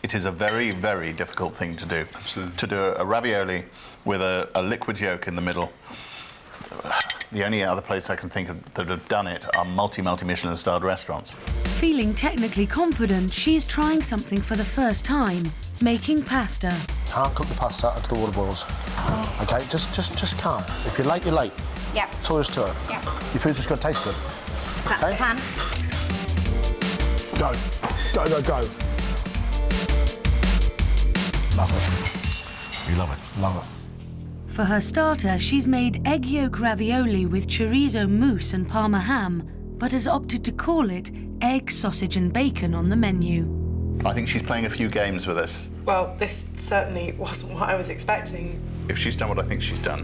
It is a very, very difficult thing to do. Absolutely. To do a ravioli with a liquid yolk in the middle. The only other place I can think of that have done it are Multi-Michelin Standard restaurants. Feeling technically confident, she's trying something for the first time, making pasta. Can't cook the pasta until the water boils. OK, just calm. If you're late, you're late. Yep. That's all there is to it. Yep. Your food's just got to taste good. That's the plan. Go. Go, go, go. Love it. We love it. Love it. For her starter, she's made egg yolk ravioli with chorizo mousse and parma ham, but has opted to call it egg, sausage and bacon on the menu. I think she's playing a few games with us. Well, this certainly wasn't what I was expecting. If she's done what I think she's done.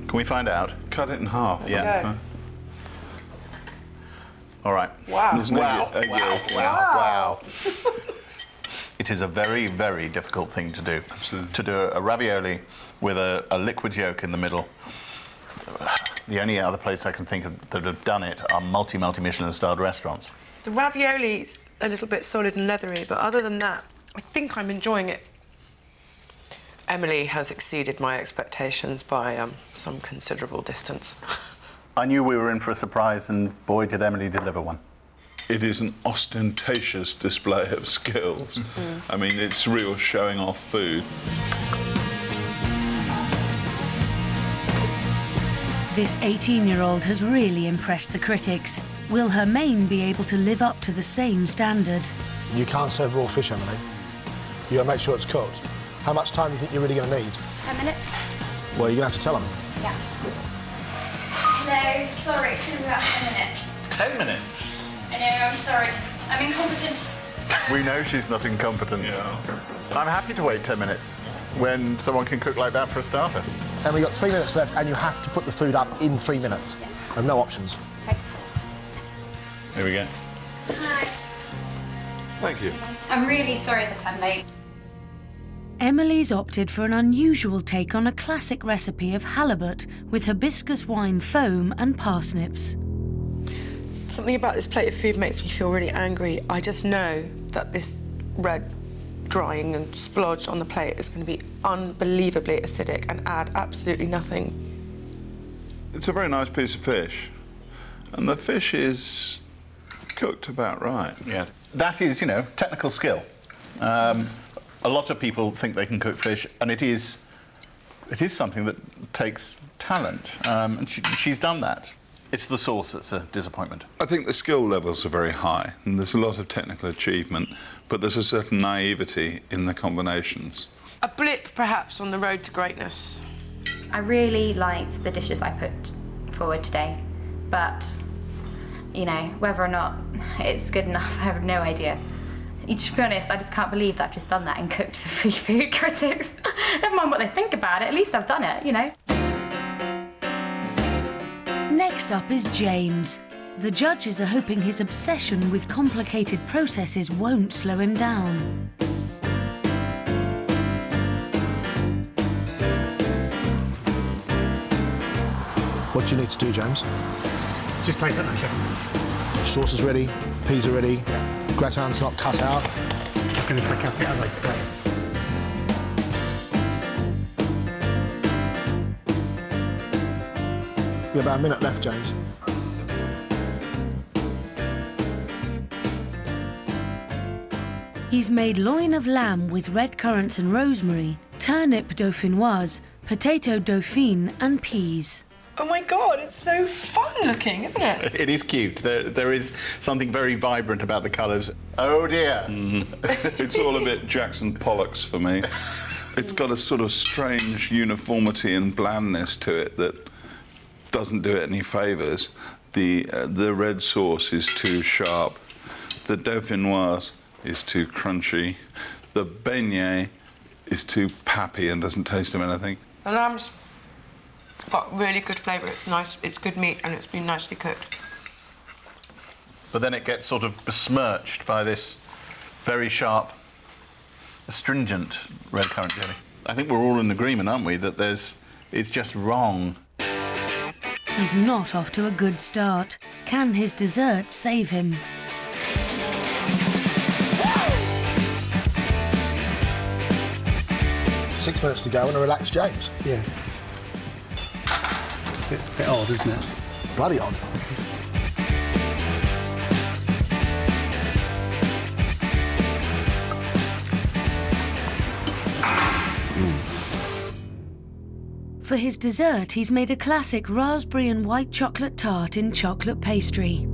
Can we find out? Cut it in half. Yeah. All right. Wow. There's an egg yolk. Wow. It is a very, very difficult thing to do. Absolutely. To do a ravioli with a liquid yolk in the middle. The only other place I can think of that have done it are Multi-Michelin Standard restaurants. The ravioli's a little bit solid and leathery, but other than that, I think I'm enjoying it. Emily has exceeded my expectations by some considerable distance. I knew we were in for a surprise, and boy, did Emily deliver one. It is an ostentatious display of skills. I mean, it's real showing off food. This 18-year-old has really impressed the critics. Will her main be able to live up to the same standard? You can't serve raw fish, Emily. You got to make sure it's cooked. How much time do you think you're really going to need? 10 minutes. Well, you're going to have to tell them. Yeah. Hello, sorry, it's going to be about 10 minutes. 10 minutes? I know, I'm sorry. I'm incompetent. We know she's not incompetent. Yeah. I'm happy to wait 10 minutes when someone can cook like that for a starter. And we've got 3 minutes left, and you have to put the food up in 3 minutes. Yes. And no options. Okay. Here we go. Hi. Thank you. I'm really sorry that I'm late. Emily's opted for an unusual take on a classic recipe of halibut with hibiscus wine foam and parsnips. Something about this plate of food makes me feel really angry. I just know that this red drying and splodge on the plate is going to be unbelievably acidic and add absolutely nothing. It's a very nice piece of fish. And the fish is cooked about right. Yeah. That is, you know, technical skill. A lot of people think they can cook fish, and it is something that takes talent, and she's done that. It's the sauce that's a disappointment. I think the skill levels are very high, and there's a lot of technical achievement, but there's a certain naivety in the combinations. A blip, perhaps, on the road to greatness. I really liked the dishes I put forward today, but, you know, whether or not it's good enough, I have no idea. To be honest, I just can't believe that I've just done that and cooked for free food critics. Never mind what they think about it, at least I've done it, you know. Next up is James. The judges are hoping his obsession with complicated processes won't slow him down. What do you need to do, James? Just place it now, chef. Sauce is ready, peas are ready, gratin's not cut out. Just going to cut it out like that. We've got about a minute left, James. He's made loin of lamb with red currants and rosemary, turnip dauphinoise, potato dauphine and peas. Oh my God, it's so fun looking, isn't it? It is cute. There is something very vibrant about the colours. Oh dear. It's all a bit Jackson Pollock's for me. It's got a sort of strange uniformity and blandness to it that doesn't do it any favours. The red sauce is too sharp. The dauphinoise is too crunchy. The beignet is too pappy and doesn't taste of anything. The lamb's got really good flavour. It's nice, it's good meat, and it's been nicely cooked. But then it gets sort of besmirched by this very sharp, astringent red currant jelly. I think we're all in agreement, aren't we, that it's just wrong. He's not off to a good start. Can his dessert save him? 6 minutes to go and a relaxed James. Yeah. It's a bit odd, isn't it? Bloody odd. For his dessert, he's made a classic raspberry and white chocolate tart in chocolate pastry.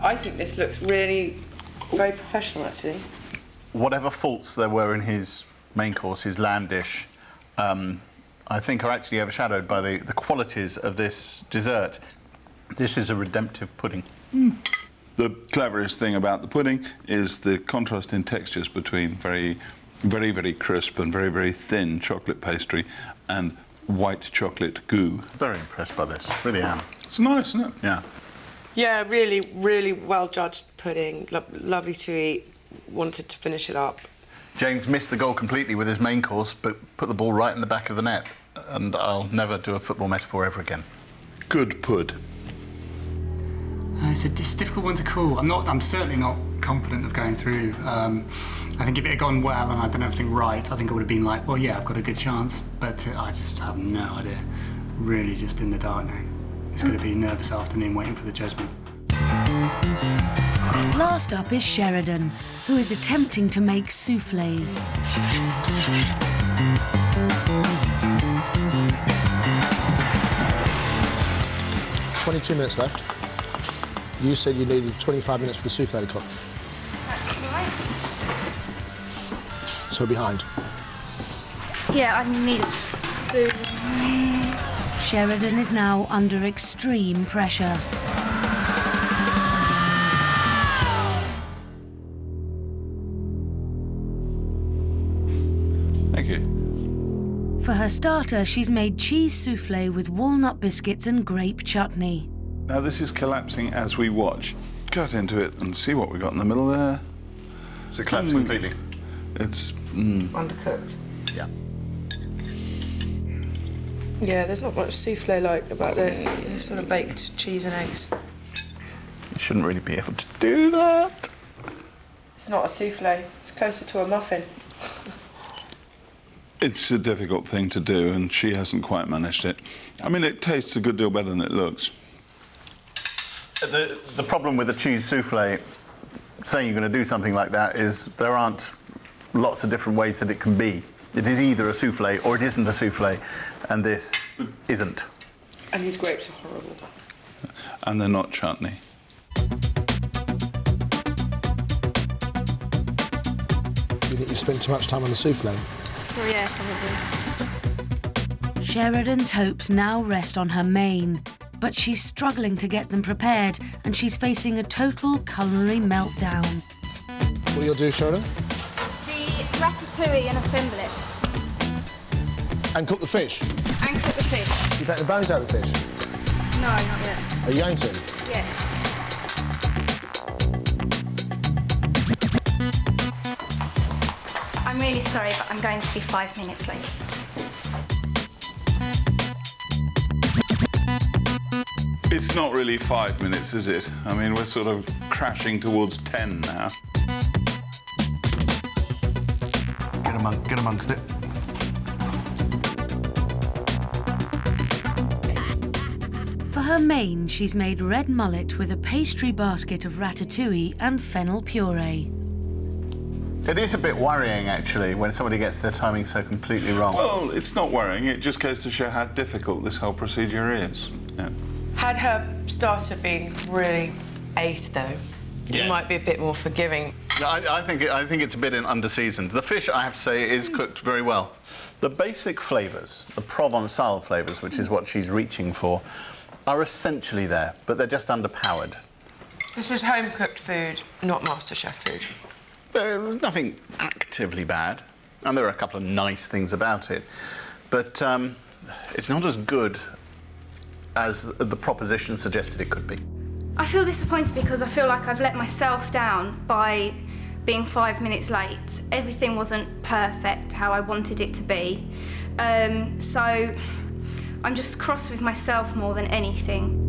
I think this looks really very professional, actually. Whatever faults there were in his main course, his lamb dish, I think are actually overshadowed by the qualities of this dessert. This is a redemptive pudding. The cleverest thing about the pudding is the contrast in textures between very, very crisp and very, very thin chocolate pastry and white chocolate goo. Very impressed by this, really am. It's nice, isn't it? Yeah. Yeah, really, really well-judged pudding. Lovely to eat. Wanted to finish it up. James missed the goal completely with his main course, but put the ball right in the back of the net. And I'll never do a football metaphor ever again. Good pud. It's a difficult one to call. I'm certainly not confident of going through. I think if it had gone well and I'd done everything right, I think I would have been like, well, yeah, I've got a good chance. But I just have no idea. Really just in the dark now. It's going to be a nervous afternoon waiting for the judgment. Last up is Sheridan, who is attempting to make soufflés. "22 minutes left. You said you needed 25 minutes for the souffle to cook. That's right. So we're behind. Yeah, I need a spoon. Sheridan is now under extreme pressure. Thank you. For her starter, she's made cheese soufflé with walnut biscuits and grape chutney. Now this is collapsing as we watch. Cut into it and see what we got in the middle there. So it collapsed completely. It's Undercooked. Yeah. Yeah, there's not much souffle-like about this. It's sort of baked cheese and eggs. You shouldn't really be able to do that. It's not a souffle. It's closer to a muffin. It's a difficult thing to do, and she hasn't quite managed it. I mean, it tastes a good deal better than it looks. The problem with a cheese soufflé, saying you're going to do something like that, is there aren't lots of different ways that it can be. It is either a soufflé or it isn't a soufflé, and this isn't. And these grapes are horrible. And they're not chutney. You think you spend too much time on the souffle? Oh, yeah, probably. Sheridan's hopes now rest on her main, but she's struggling to get them prepared, and she's facing a total culinary meltdown. What you'll do, Sheridan? The ratatouille and assemble it. And cook the fish? And cook the fish. You take the bones out of the fish? No, not yet. Are you going to? Yes. I'm really sorry, but I'm going to be 5 minutes late. It's not really 5 minutes, is it? I mean, we're sort of crashing towards 10 now. Get amongst it. For her main, she's made red mullet with a pastry basket of ratatouille and fennel puree. It is a bit worrying, actually, when somebody gets their timing so completely wrong. Well, it's not worrying. It just goes to show how difficult this whole procedure is. Yeah. Had her starter been really ace, though, Yeah. you might be a bit more forgiving. I think it's a bit under-seasoned. The fish, I have to say, is cooked very well. The basic flavours, the Provençal flavours, which is what she's reaching for, are essentially there, but they're just underpowered. This is home-cooked food, not MasterChef food. There's nothing actively bad, and there are a couple of nice things about it, but it's not as good as the proposition suggested it could be. I feel disappointed because I feel like I've let myself down by being 5 minutes late. Everything wasn't perfect how I wanted it to be. So I'm just cross with myself more than anything.